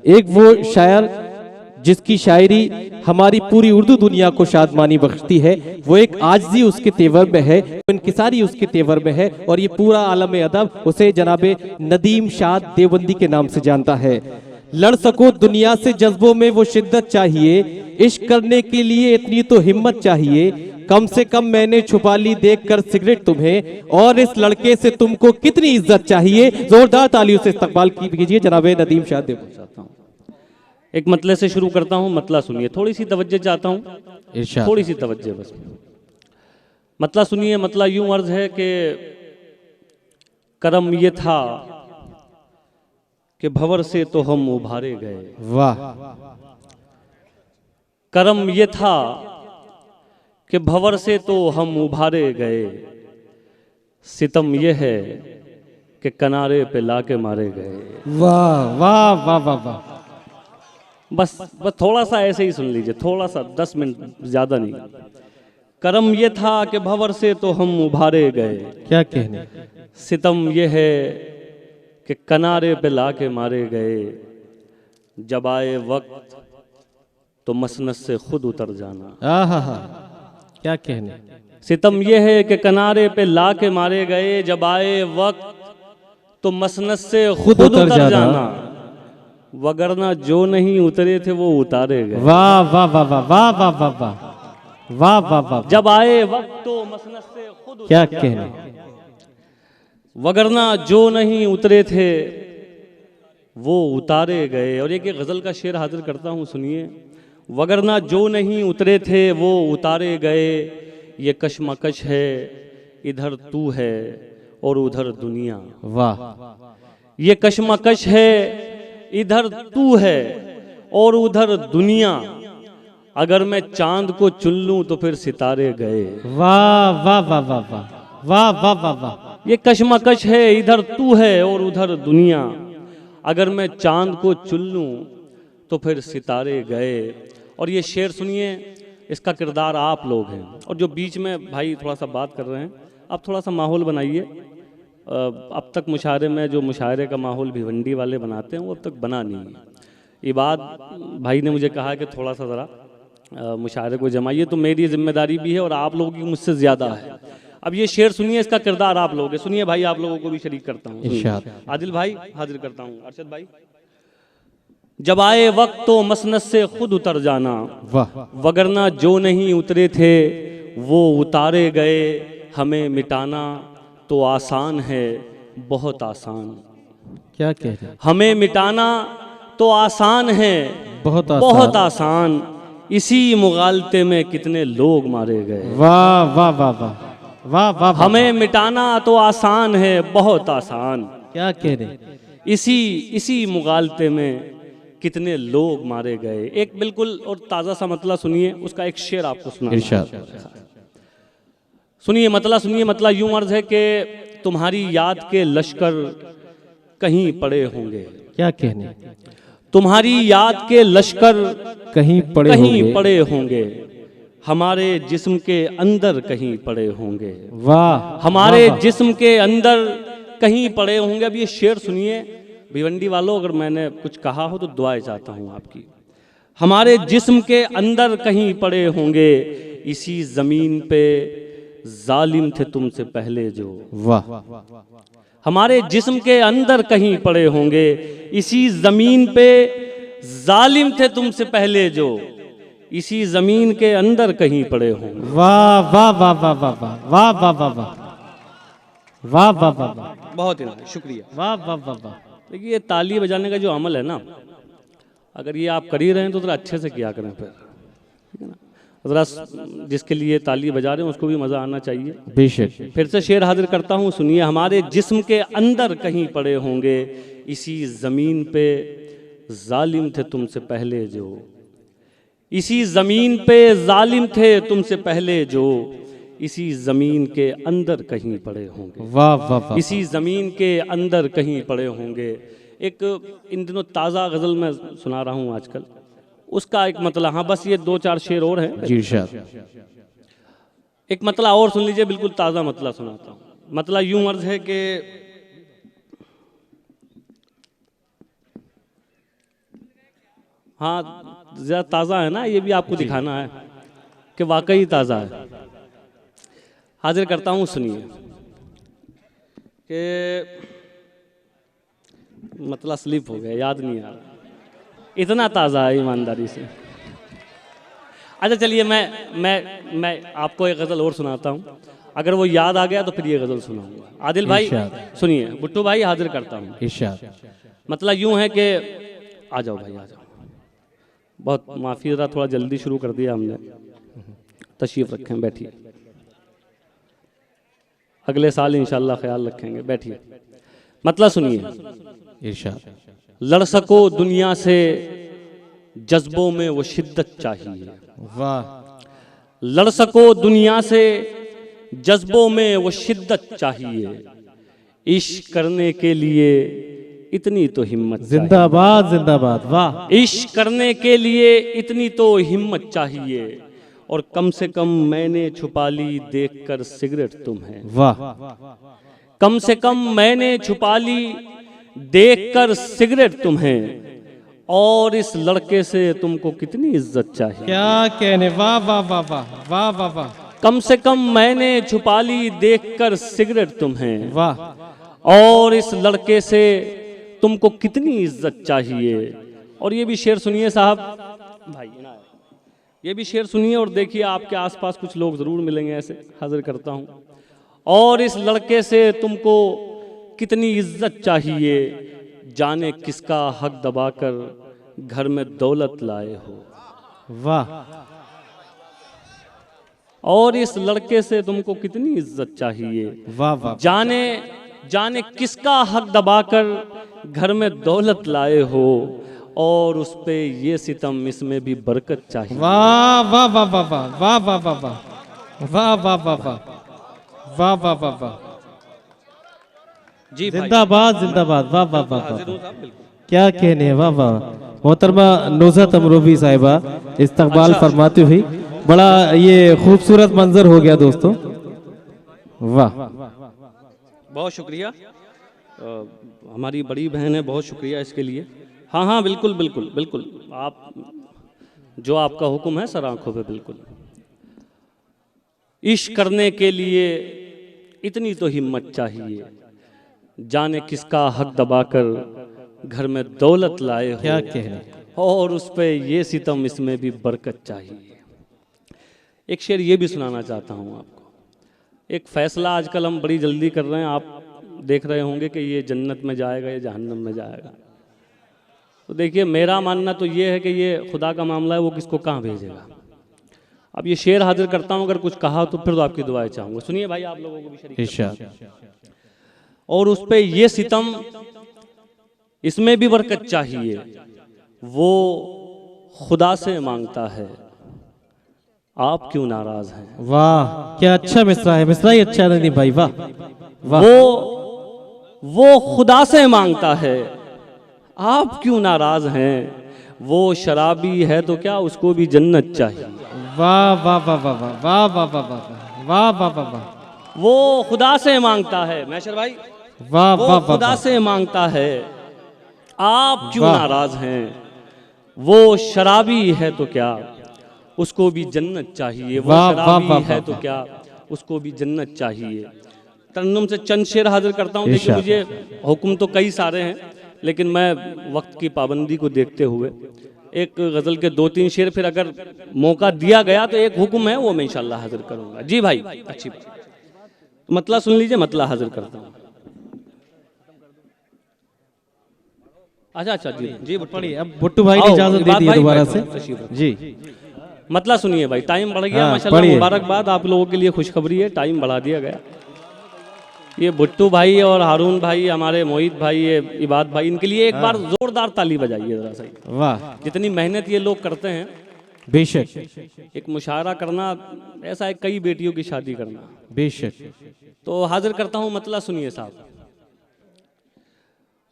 एक वो शायर जिसकी शायरी हमारी पूरी उर्दू दुनिया को शादमानी बख्शती है, वो एक आजजी उसके तेवर में है, इनकिसारी उसके तेवर में है, और ये पूरा आलम अदब उसे जनाबे नदीम शाद देवबंदी के नाम से जानता है। लड़ सको दुनिया से जज्बों में वो शिद्दत चाहिए, इश्क करने के लिए इतनी तो हिम्मत चाहिए, कम से कम मैंने छुपा ली देखकर सिगरेट तुम्हें, और इस लड़के से तुमको कितनी इज्जत चाहिए। जोरदार तालियों से इस्तकबाल कीजिए जनाबे नदीम शाद देवबंदी। एक मतले से शुरू करता हूँ, मतला सुनिए, थोड़ी सी तवज्जो चाहता हूँ, इरशाद। थोड़ी सी तवज्जो बस। मतला सुनिए, मतला यूं अर्ज है कि करम ये था कि भंवर से तो हम उभारे गए। वाह। करम ये था कि भंवर से तो हम उभारे गए, सितम ये है कि किनारे पे लाके मारे गए। वाह वाह वाह वाह वाह। बस थोड़ा सा ऐसे ही सुन लीजिए, थोड़ा सा 10 मिनट, ज्यादा नहीं। करम ये था कि भंवर से तो हम उभारे गए, क्या कहने। सितम ये है कि किनारे पे लाके मारे गए, जब आए वक्त तो मसनद से खुद उतर जाना। आहा, क्या कहने। सितम ये है कि किनारे पे लाके मारे गए, जब आए वक्त तो मसनद से खुद उतर जाना, वगरना जो नहीं उतरे थे वो उतारे गए। वाह वाह वाह वाह वाह वाह वाह वाह वाह वाह वाह। जब आए वक्त तो मसनद से खुद क्या उतर कहने। जाना, वगरना जो नहीं उतरे थे वो उतारे गए। और एक गजल का शेर हाजिर करता हूँ, सुनिए। वगरना जो नहीं उतरे थे वो उतारे गए, ये कशमकश है इधर तू है और उधर दुनिया। वाह। ये कशमकश है इधर तू है और उधर दुनिया, अगर मैं चांद को चुन लूं तो फिर सितारे गए। वाह वाह वाह वाह वाह वाह वाह वाह वाह। ये कशमकश है इधर तू है और उधर दुनिया, अगर मैं चांद को चुन लूं तो फिर सितारे गए। और ये शेर सुनिए, इसका किरदार आप लोग हैं। और जो बीच में भाई थोड़ा सा बात कर रहे हैं, आप थोड़ा सा माहौल बनाइए। अब तक मुशायरे में जो मुशायरे का माहौल भिवंडी वाले बनाते हैं वो अब तक बना नहीं है। इबाद भाई ने मुझे कहा कि थोड़ा सा ज़रा मुशायरे को जमाइए, तो मेरी जिम्मेदारी भी है और आप लोगों की मुझसे ज़्यादा है। अब ये शेर सुनिए, इसका किरदार आप लोग हैं। सुनिए भाई, आप लोगों को भी शरीक करता हूँ। आदिल भाई हाजिर करता हूँ, अरशद भाई। जब आए वक्त तो मसनद से खुद उतर जाना, वाह। वगरना जो नहीं उतरे थे वो उतारे गए, हमें मिटाना तो आसान है बहुत आसान। क्या कह रहे। हमें मिटाना तो आसान है बहुत आसान। बहुत आसान, इसी मुगालते में कितने लोग मारे गए। वाह वाह वाह वाह वाह वाह। हमें मिटाना तो आसान है बहुत आसान, क्या कह रहे। इसी मुगालते में कितने लोग मारे गए। एक बिल्कुल और ताज़ा सा मतला सुनिए, उसका एक शेर आपको सुना। सुनिए मतला, सुनिए मतला यूं अर्ज है कि तुम्हारी याद के लश्कर कहीं पड़े होंगे। क्या कहने। तुम्हारी याद के लश्कर कहीं पड़े होंगे, हमारे जिस्म के अंदर कहीं पड़े होंगे। वाह। हमारे जिस्म के अंदर कहीं पड़े होंगे। अब ये शेर सुनिए भिवंडी वालों, अगर मैंने कुछ कहा हो तो दुआएं चाहता हूँ आपकी। हमारे जिस्म के अंदर कहीं पड़े होंगे, इसी जमीन पे जालिम थे तुमसे पहले जो। वाह। हमारे जिस्म के अंदर कहीं पड़े होंगे, इसी जमीन पे जालिम थे तुमसे पहले जो, इसी जमीन के अंदर कहीं पड़े होंगे। वाह वाह वाह वाह वाह वाह वाह वाह वाह वाह वाह वाह वाह। बहुत ही शुक्रिया। वाह वाह वाह वाह। देखिए, ये ताली बजाने का जो अमल है ना, अगर ये आप कर ही रहे हैं तो थोड़ा अच्छे से किया करें फिर, ठीक है ना। ज़रा जिसके लिए ताली बजा रहे हैं उसको भी मज़ा आना चाहिए। बेशक। फिर से शेर हाजिर करता हूँ, सुनिए। हमारे जिस्म के अंदर कहीं पड़े होंगे, इसी ज़मीन पे जालिम थे तुमसे पहले जो, इसी ज़मीन पे जालिम थे तुमसे पहले जो, इसी ज़मीन के अंदर कहीं पड़े होंगे। वाह वाह वाह। इसी ज़मीन के अंदर कहीं पड़े होंगे। एक इन दिनों ताज़ा गज़ल मैं सुना रहा हूँ आजकल, उसका एक मतलब, हाँ बस ये 2-4 शेर और हैं जी सर। एक मतला और सुन लीजिए, बिल्कुल ताज़ा मतला सुनाता हूँ। मतला यूं अर्ज है कि हाँ ज़रा ताज़ा है ना, ये भी आपको दिखाना है कि वाकई ताज़ा है। हाजिर करता हूँ, सुनिए कि मतलब स्लिप हो गया, याद नहीं आ रहा, इतना ताज़ा है ईमानदारी से। अच्छा चलिए मैं आपको एक गज़ल और सुनाता हूँ, अगर वो याद आ गया तो फिर ये गज़ल सुनाऊंगा। आदिल भाई सुनिए, बुट्टू भाई हाजिर करता हूँ। मतलब यूँ है कि आ जाओ भाई आ जाओ, बहुत माफ़ी, ज़रा थोड़ा जल्दी शुरू कर दिया हमने, तशरीफ़ रखें, बैठिए, अगले साल इंशाल्लाह ख्याल रखेंगे, बैठिए। मतलब सुनिए, लड़ सको दुनिया से जज्बों में वो शिद्दत चाहिए, वाह, लड़ सको दुनिया से जज्बों में वो शिद्दत चाहिए, इश्क करने के लिए इतनी तो हिम्मत, जिंदाबाद जिंदाबाद, वाह, इश्क करने के लिए इतनी तो हिम्मत चाहिए, और कम से कम मैंने छुपा ली देखकर सिगरेट तुम्हें, वाह, कम से कम मैंने छुपा ली देखकर सिगरेट तुम्हें, और इस लड़के से तुमको कितनी इज्जत चाहिए, क्या कहने, वाह वाह वाह वाह वाह वाह वाह, कम से कम मैंने छुपा ली देखकर सिगरेट तुम्हें, वाह, और इस लड़के से तुमको कितनी इज्जत चाहिए। और ये भी शेर सुनिए साहब भाई, ये भी शेर सुनिए और देखिए आपके आसपास कुछ लोग जरूर मिलेंगे ऐसे। हाजिर करता हूँ, और इस लड़के से तुमको कितनी इज्जत चाहिए, जाने किसका हक दबाकर घर में दौलत लाए हो, वाह, और इस लड़के से तुमको कितनी इज्जत चाहिए, वाह वाह, जाने जाने किसका हक दबाकर घर में दौलत लाए हो, और उस पे ये सितम इसमें भी बरकत चाहिए, वाह वाह वाह वाह वाह वाह वाह वाह वाह वाह वाह वाह वाह वाह वाह वाह, जी भाई, जिंदाबाद जिंदाबाद, वाह वाह वाह वाह, क्या कहने, वाह वाह। मोहतरमा नुज़हत अमरोवी साहिबा इस्तकबाल फरमाती हुई, बड़ा ये खूबसूरत मंजर हो गया दोस्तों, वाह, बहुत शुक्रिया, हमारी बड़ी बहन है, बहुत शुक्रिया इसके लिए। हाँ हाँ बिल्कुल बिल्कुल बिल्कुल, आप जो आपका हुक्म है सर आंखों पे, बिल्कुल। इश्क करने के लिए इतनी तो हिम्मत चाहिए, जाने किसका हक दबाकर घर में दौलत लाए हो, क्या कहने, और उस पे ये सितम इसमें भी बरकत चाहिए। एक शेर ये भी सुनाना चाहता हूँ आपको। एक फैसला आजकल हम बड़ी जल्दी कर रहे हैं, आप देख रहे होंगे कि ये जन्नत में जाएगा या जहन्नम में जाएगा। तो देखिए मेरा मानना तो ये है कि ये खुदा का मामला है, वो किसको कहाँ भेजेगा। अब ये शेर हाजिर करता हूँ, अगर कुछ कहा तो फिर तो आपकी दुआएं चाहूँगा। सुनिए भाई, आप लोगों को भी शरीक इरशाद। और उस पे ये सितम इसमें भी बरकत चाहिए, वो खुदा से मांगता है, आप क्यों नाराज हैं। वाह, क्या अच्छा मिसरा है, मिसरा ही अच्छा नहीं भाई, वाह वाह। वो खुदा से मांगता है, आप क्यों नाराज हैं। वो शराबी है तो क्या, उसको भी जन्नत चाहिए। वाह वाह वाह वाह वाह वाह वाह वाह वाह वाह वाह वाह वाह। वो खुदा से मांगता है, मैशर भाई, वाह वो वाह खुदा से मांगता है, आप क्यों नाराज हैं। वो शराबी है तो क्या, उसको भी जन्नत चाहिए। वो शराबी है तो क्या, उसको भी जन्नत चाहिए। तरन्नुम से चंद शेर हाजिर करता हूँ। देखिए मुझे हुक्म तो कई सारे हैं, लेकिन मैं वक्त की पाबंदी को देखते हुए एक गज़ल के 2-3 शेर, फिर अगर मौका दिया गया तो एक हुक्म है वो मैं इंशाल्लाह हाजिर करूँगा। जी भाई, अच्छी बात, मतला सुन लीजिए, मतला हाजिर करता हूँ। अच्छा जी जी, पढ़िए। अब बुट्टू भाई ने इजाजत दे दी है दोबारा से जी। मतला सुनिए भाई, टाइम बढ़ गया माशाल्लाह, मुबारकबाद आप लोगों के लिए, खुशखबरी है, टाइम बढ़ा दिया गया। ये बुट्टू भाई और हारून भाई, हमारे मोहित भाई, ये इबाद भाई, इनके लिए एक बार जोरदार ताली बजाइए जरा सा। वाह, जितनी मेहनत ये लोग करते हैं, बेशक। एक मुशायरा करना ऐसा है, कई बेटियों की शादी करना, बेशक। तो हाजिर करता हूँ, मतला सुनिए साहब।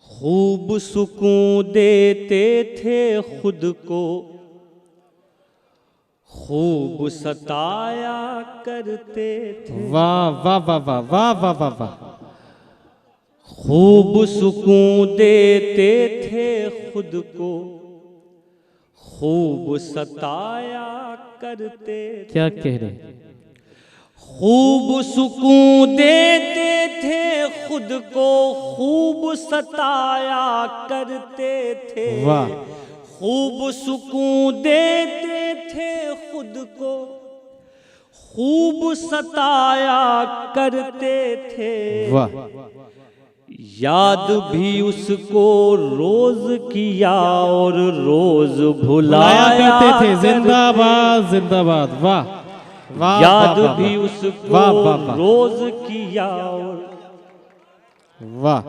खूब सुकून देते थे खुद को, खूब सताया करते थे। वाह वाह वाह वाह वाह वाह वाह वाह। खूब सुकून देते थे खुद को, खूब सताया करते थे। क्या कह रहे हैं? खूब सुकून देते थे, खुद को खूब सताया करते थे। वाह। खूब सुकून देते थे, खुद को खूब सताया करते थे। वाह। याद भी उसको रोज किया और रोज भुलाया करते थे। जिंदाबाद जिंदाबाद। वाह वाह। याद वाह, भी वाह, उसको वाह, वाह, वाह। रोज किया और वाह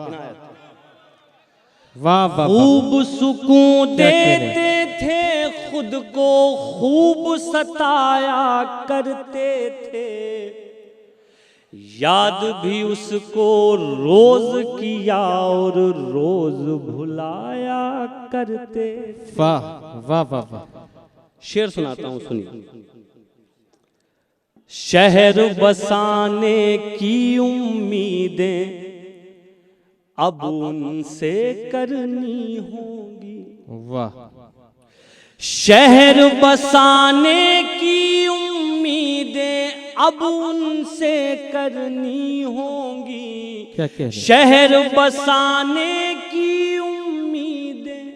वाह वाह। खूब सुकून क्या कह रहे हैं? देते थे, खुद को खूब सताया करते थे। याद भी उसको रोज किया और रोज भुलाया करते थे। वाह वाह वाह वाह। शेर सुनाता हूं, सुनिए। शहर बसाने की उम्मीदें अब उनसे करनी होगी। वाह। शहर बसाने की उम्मीदें अब उनसे करनी होंगी। क्या कह रहे हैं? शहर बसाने की उम्मीदें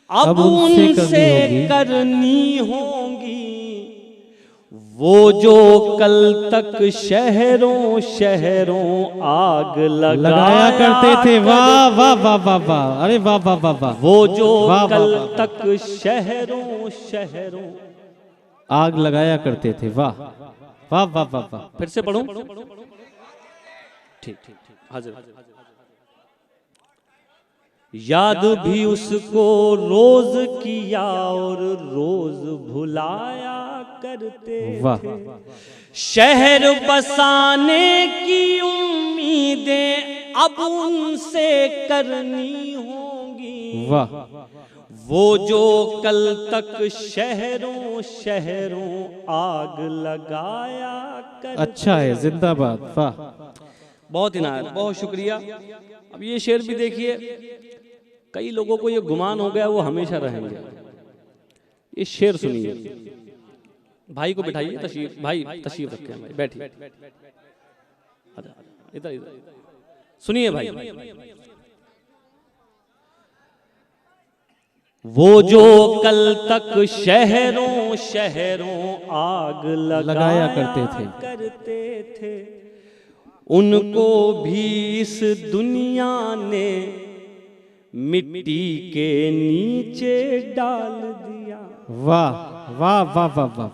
अब अब उनसे उनसे करनी करनी होंगी। वो जो कल तक शहरों शहरों आग लगाया करते थे। वाह वाह वाह वाह वाह। अरे वाह वाह वाह वाह। वो जो वाह, वाह, कल वाह। तक शहरों शहरों आग लगाया करते थे। वाह वाह वाह वाह वाह। फिर से पढ़ूं? ठीक ठीक हाजिर। याद भी उसको रोज किया और रोज भुलाया करते वाह। थे। शहर बसाने की उम्मीदें अब उनसे करनी होंगी। वाह। वो जो कल तक शहरों शहरों आग लगाया करते। अच्छा है। जिंदाबाद। वाह। बहुत इनायत, बहुत शुक्रिया। अब ये शेर भी देखिए, कई लोगों को ये गुमान हो गया वो हमेशा रहेंगे। ये शेर सुनिए। भाई को बिठाइए, तशरीफ भाई तशरीफ रखे हैं भाई, बैठिए। इधर इधर सुनिए भाई। वो जो कल तक शहरों शहरों आग लगाया करते थे, उनको भी इस दुनिया ने मिट्टी के नीचे डाल दिया। वाह वाह वाह वाह वाह।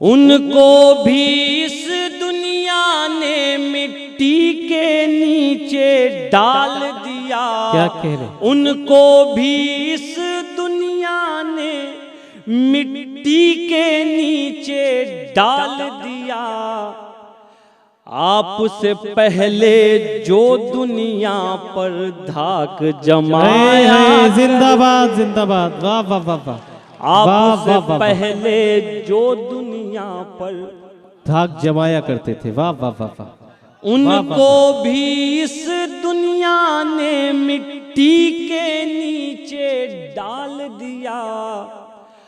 उनको भी इस दुनिया ने मिट्टी के नीचे डाल दिया। क्या कह रहे? उनको भी इस दुनिया ने मिट्टी के नीचे डाल दिया। आपसे पहले जो दुनिया पर धाक जमाया। जिंदाबाद जिंदाबाद। वाह वाह वाह वाह। आपसे पहले जो दुनिया पर धाक जमाया करते थे। वाह वाह वाह वाह। उनको भी इस दुनिया ने मिट्टी के नीचे डाल दिया।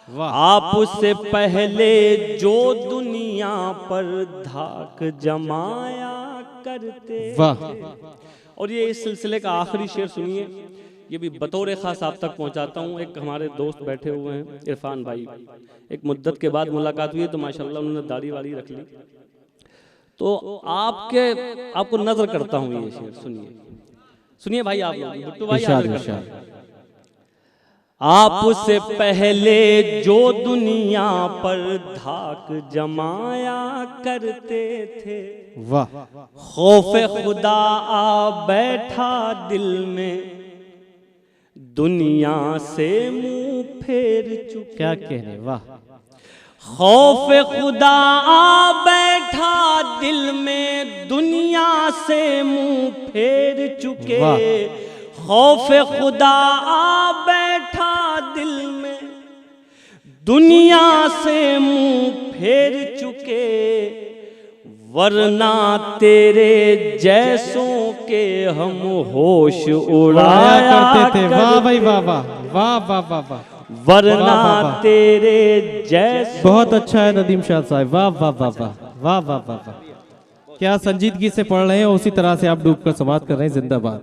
आपसे पहले जो दुनिया पर धाक जमाया करते। वाह। और ये इस सिलसिले का आखिरी शेर सुनिए, ये भी बतौर खास आप तक पहुंचाता हूँ। एक हमारे दोस्त बैठे हुए हैं, इरफान भाई, एक मुद्दत के बाद मुलाकात हुई है तो माशाल्लाह उन्होंने दाढ़ी वाड़ी रख ली। तो आपको नजर करता हूँ ये शेर, सुनिए सुनिए भाई। आप लोग भुट्टू भाई हाजिर करते हैं। आपसे पहले जो दुनिया पर धाक जमाया करते थे। वाह। खौफे खुदा आ बैठा दिल में, दुनिया से मुंह फेर चुके। क्या कहने। वाह। खौफे खुदा आ बैठा दिल में, दुनिया से मुंह फेर चुके। खौफे खुदा आ बैठा दिल में, दुनिया से मुंह फेर चुके। वरना तेरे जैसों के हम होश उड़ाया करते थे। वाह भाई वाह वाह वाह वाह वाह वाह, वरना वाह, वाह, वाह। तेरे जैसे। बहुत अच्छा है नदीम शाह साहब, वाह वाह वाह वाह वाह वाह वाह वाह, क्या संजीदगी से पढ़ रहे हैं, उसी तरह से आप डूबकर समाप्त कर रहे हैं। जिंदाबाद।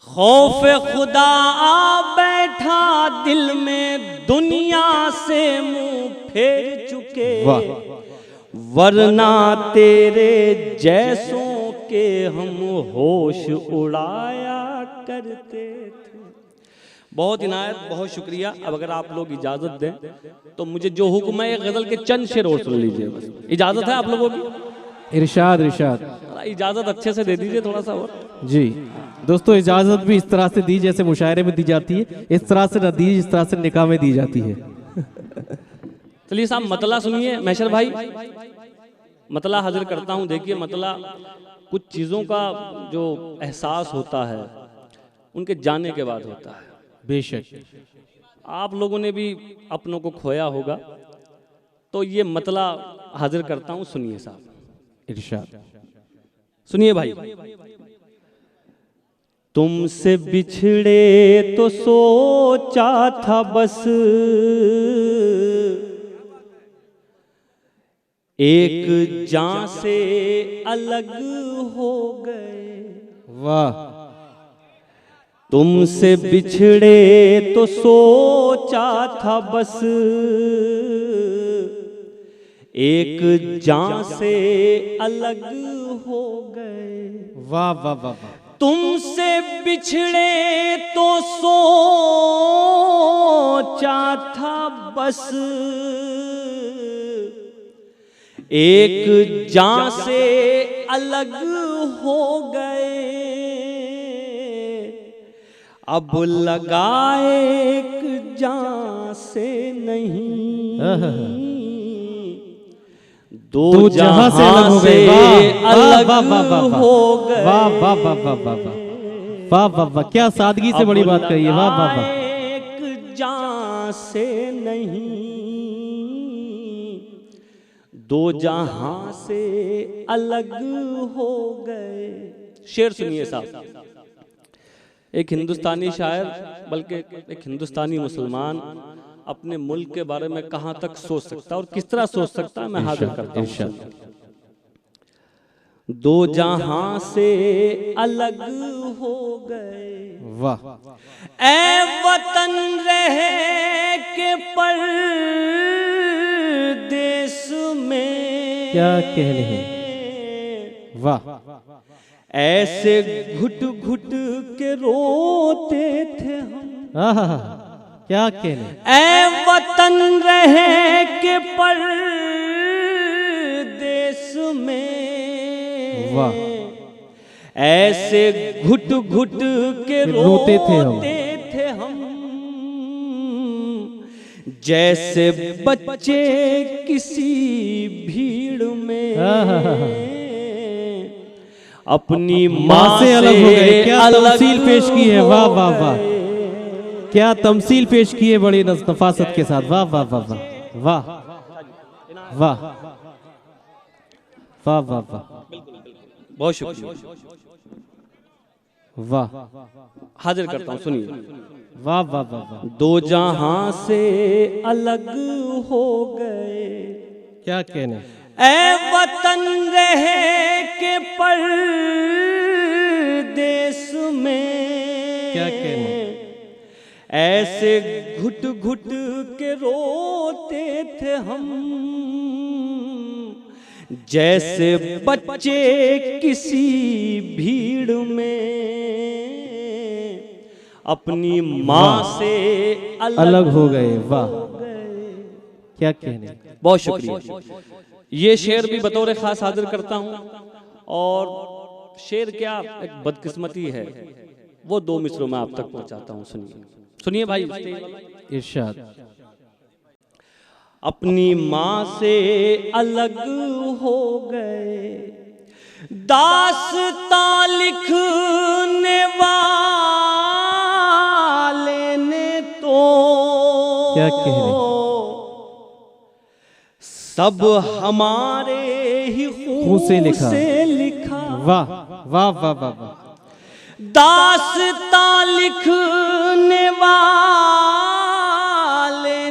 खौफ खुदा आ बैठा दिल में, दुनिया से मुंह फेर चुके, वाह। वरना तेरे जैसों के हम होश उड़ाया करते थे। बहुत इनायत, बहुत शुक्रिया। अब अगर आप लोग इजाजत दें तो मुझे जो हुक्म है, एक गजल के चंद शेर और सुन लीजिए बस। इजाजत है आप लोगों की? इरशाद इरशाद। इजाजत अच्छे से दे दीजिए थोड़ा सा और। जी दोस्तों, इजाजत भी इस तरह से दी जैसे मुशायरे में दी जाती है, इस तरह से न दी जिस तरह से निकाह में दी जाती है। चलिए साहब, मतला सुनिए महशर भाई। मतला हाजिर करता हूं। देखिए, मतला कुछ चीज़ों का जो एहसास होता है उनके जाने के बाद होता है। बेशक आप लोगों ने भी अपनों को खोया होगा, तो ये मतला हाजिर करता हूं, सुनिए साहब। इरशाद। सुनिए भाई। तुमसे बिछड़े तो सोचा था बस, एक जान से अलग हो गए। वाह। तुमसे बिछड़े तो सोचा था बस, एक जान से अलग हो गए। वाह वाह वाह वाह। तुमसे बिछड़े तो सोचा था बस, एक जान से अलग हो गए। अब लगाए एक जान से नहीं, दो जहां से अलग हो गए। वाह वाह वाह वाह वाह वाह वाह वाह, क्या सादगी से बड़ी बात कही है। वाह वाह वाह। एक जान से नहीं, दो जहां से अलग हो गए। शेर सुनिए साहब। एक हिंदुस्तानी शायर, बल्कि एक हिंदुस्तानी मुसलमान अपने मुल्क के बारे में कहां तक सोच सकता है और किस तरह सोच सकता है, मैं हाजिर करता हूं। दो जहां से अलग हो गए। वाह। ऐ वतन रहे के परदेस में, क्या कहने हैं। वाह। ऐसे घुट घुट के रोते थे हम। क्या कहने। ऐ वतन रहे के परदेस में, वाह। ऐसे घुट घुट के रोते थे हम, जैसे बच्चे किसी भीड़ में अपनी माँ से अलग हो गए। क्या तमसील पेश की है। वाह वाह वाह, क्या तमसील पेश की है बड़ी नफासत के साथ। वाह वाह वाह वाह वाह वाह वाह वाह वाह। बहुत शुक्रिया। वाह। हाजिर करता हूँ, सुनिए। वाह वाह वाह वाह। दो जहां से अलग हो गए। क्या कहने। ऐ वतन रहे के परदेस में, क्या कहने। ऐसे घुट घुट के रोते थे हम, जैसे बच्चे किसी भीड़ में अपनी माँ से अलग हो गए। वाह, क्या कहने। बहुत शुक्रिया। ये शेर भी बतौर खास हाजिर करता हूँ। और शेर क्या एक बदकिस्मती है, वो दो मिसरों में आप तक पहुंचाता हूँ। सुनिए सुनिए भाई। इरशाद। अपनी माँ से अलग हो गए, दास्तां लिखने वाले ने तो क्या कहने। सब हमारे ही खून से लिखा। वाह वाह वाह वाह वाह। दास्तां लिखने वाले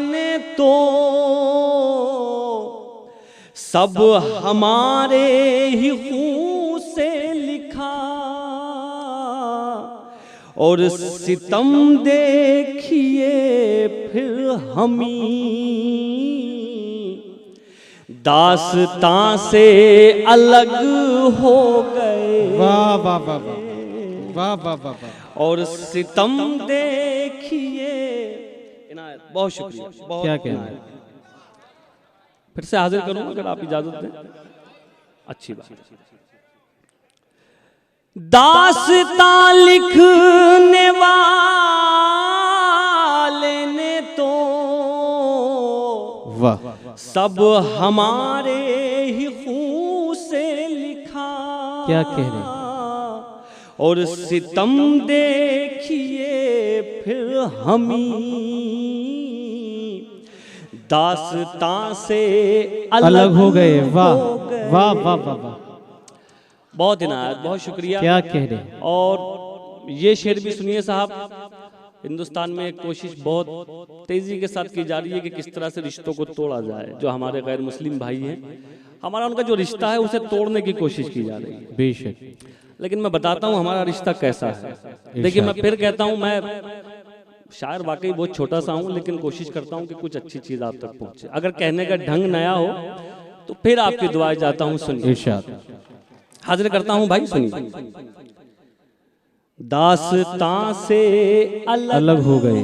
ने तो सब हमारे ही खून से लिखा, और सितम देखिए फिर हमी दास्तां से अलग हो गए। वाह वाह वाह वाह वाह वाह वाह वाह। और सितम देखिए। इनायत, बहुत शुक्रिया, बहुत क्या कहना है? फिर से हाजिर करूं अगर आप इजाजत दें। अच्छी बात। दास्तां लिखने वाले ने तो वाह सब हमारे ही खून से लिखा, क्या कह रहे हैं? और सितम देखिए फिर हमी दास्तां से अलग हो गए। वाह वाह वाह वाह वाह। बहुत इनायत, बहुत शुक्रिया। क्या कह रहे हैं? और ये शेर भी सुनिए साहब। हिंदुस्तान में एक कोशिश बहुत तेजी के साथ की जा रही है कि किस तरह से रिश्तों को तोड़ा जाए। जो हमारे गैर मुस्लिम भाई हैं, हमारा उनका जो रिश्ता है उसे तोड़ने की कोशिश की जा रही है। बेशक। लेकिन मैं बताता हूँ हमारा रिश्ता कैसा है। देखिए, मैं फिर कहता हूँ, मैं शायर वाकई बहुत छोटा सा हूँ, लेकिन कोशिश करता हूँ कि कुछ अच्छी चीज आप तक पहुंचे। अगर कहने का ढंग नया हो तो फिर आपकी दुआएं चाहता हूँ, सुनिए। इरशाद। हाजिर करता हूँ भाई, सुनिए। दास्तां से अलग हो गए।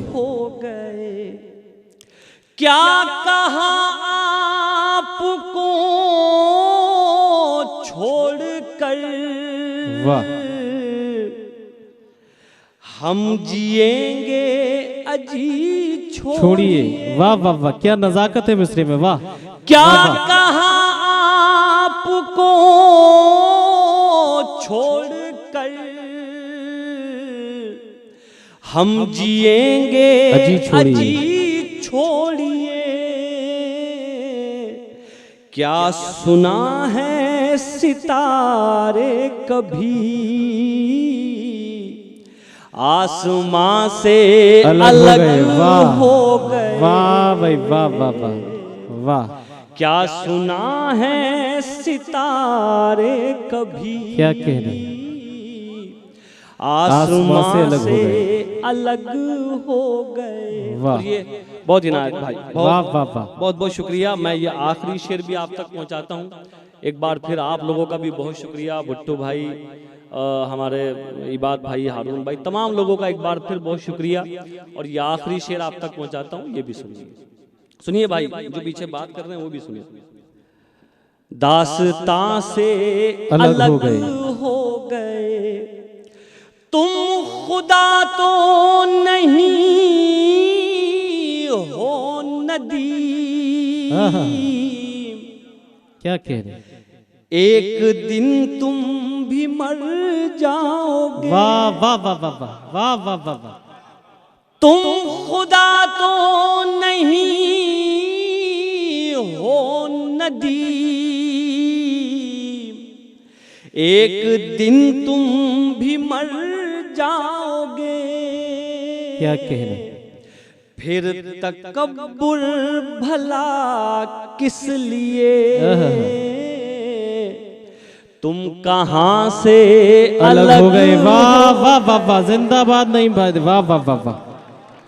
क्या कहा आपको छोड़कर, वाह। हम जिएंगे अजी छोड़िए। वाह वाह वाह, क्या नजाकत है मिसरे में। वाह। क्या वाह, वाह। कहा आपको छोड़कर, हम जिएंगे अजी छोड़िए। अजी छोड़िए। क्या सुना है सितारे कभी आसमां से अलग हो गए। वाह भाई वाह वाह वाह वाह। क्या सुना है सितारे कभी, क्या कह रहे हैं? आसमां से अलग अलग हो गए। वाह। और ये बहुत इनायत भाई, वाह बहुत वाह वाह। बहुत बहुत शुक्रिया। मैं ये आखिरी शेर भी आप तक पहुंचाता हूं। एक बार फिर आप लोगों का भी बहुत शुक्रिया। भुट्टू भाई, हमारे इबाद भाई, हारून भाई, तमाम लोगों का एक बार फिर बहुत शुक्रिया। और ये आखिरी शेर आप तक पहुंचाता हूं, ये भी सुनिए। सुनिए भाई, जो पीछे बात कर रहे हैं वो भी सुनिए। दास्तां से अलग हो गए, तुम खुदा तो नहीं हो नदी। क्या कह रहे हैं? एक दिन तुम भी मर जाओगे। वाह वाह वाह वाह वाह वाह वाह वाह वाह। तुम खुदा तो नहीं हो नदी, एक दिन तुम भी मर जाओगे। क्या कह रहे हैं? फिर तकब्बुर भला किस लिए, तुम कहां से अलग हो गए। वाह वाह वाह वाह। जिंदाबाद नहीं भाई, वाह वाह वाह वाह।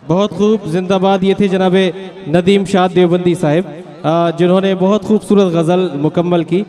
बहुत खूब, जिंदाबाद। ये थे जनाबे नदीम शाह देवबंदी साहब, जिन्होंने बहुत खूबसूरत गजल मुकम्मल की।